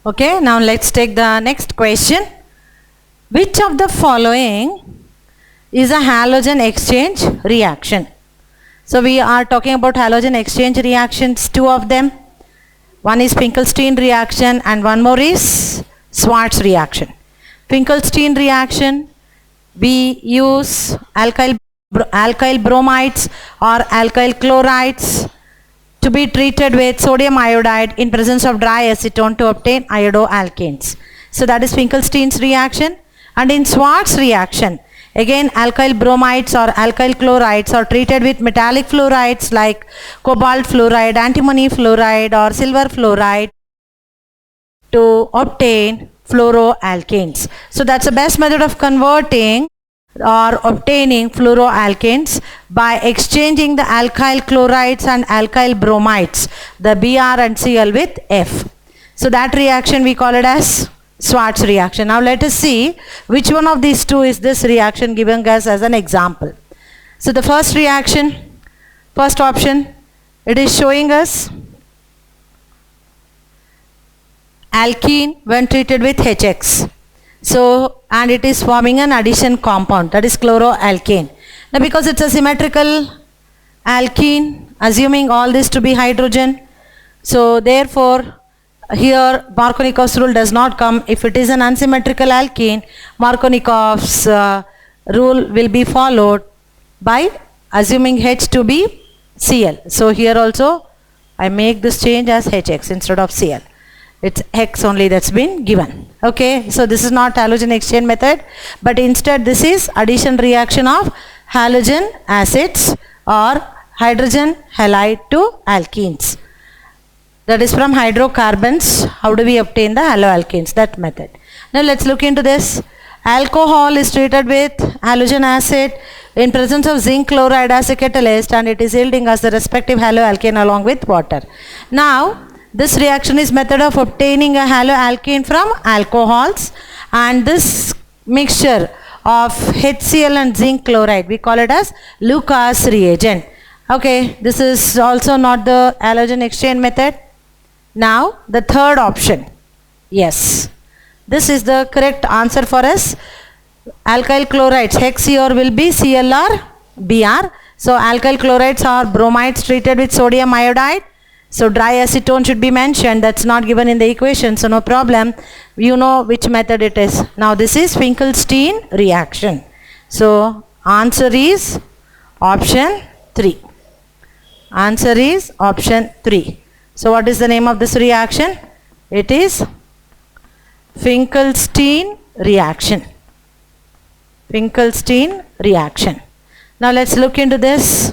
Okay, now let's take the next question. Which of the following is a halogen exchange reaction? So we are talking about halogen exchange reactions, two of them. One is Finkelstein reaction and one more is Schwarz reaction. Finkelstein reaction, we use alkyl bromides or alkyl chlorides to be treated with sodium iodide in presence of dry acetone to obtain iodoalkanes. So that is Finkelstein's reaction. And in Schwarz reaction, again alkyl bromides or alkyl chlorides are treated with metallic fluorides like cobalt fluoride, antimony fluoride or silver fluoride to obtain fluoroalkanes. So that's the best method of converting or obtaining fluoroalkanes by exchanging the alkyl chlorides and alkyl bromides, the Br and Cl with F. So that reaction we call it as Schwarz reaction. Now let us see which one of these two is this reaction given us as an example. So the first reaction, first option, it is showing us alkene when treated with HX. So, and it is forming an addition compound, that is chloroalkane. Now because it's a symmetrical alkene, assuming all this to be hydrogen, so therefore here Markovnikov's rule does not come. If it is an unsymmetrical alkene, Markovnikov's rule will be followed by assuming H to be Cl. So here also I make this change as HX instead of Cl. It's X only that's been given. Okay, so this is not halogen exchange method, but instead this is addition reaction of halogen acids or hydrogen halide to alkenes. That is from hydrocarbons. How do we obtain the haloalkanes? That method. Now let's look into this. Alcohol is treated with halogen acid in presence of zinc chloride as a catalyst, and it is yielding us the respective haloalkane along with water. Now this reaction is method of obtaining a haloalkane from alcohols, and this mixture of HCl and zinc chloride, we call it as Lucas reagent. Okay, this is also not the halogen exchange method. Now the third option, yes, this is the correct answer for us. Alkyl chlorides, Hex here will be Cl or Br. So alkyl chlorides are bromides treated with sodium iodide. So dry acetone should be mentioned. That's not given in the equation, so no problem. You know which method it is. Now this is Finkelstein reaction. So answer is option 3. Answer is option 3. So what is the name of this reaction? It is Finkelstein reaction. Finkelstein reaction. Now let's look into this.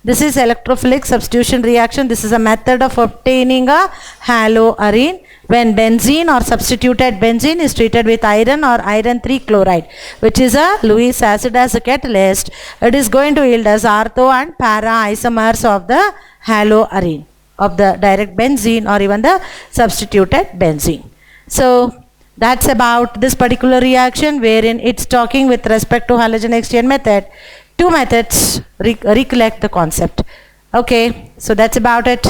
This is electrophilic substitution reaction. This is a method of obtaining a haloarine when benzene or substituted benzene is treated with iron or iron 3 chloride, which is a Lewis acid as a catalyst. It is going to yield as ortho and para isomers of the haloarine, of the direct benzene or even the substituted benzene. So that's about this particular reaction, wherein it's talking with respect to halogen exchange method. Two methods, recollect the concept. Okay, so that's about it.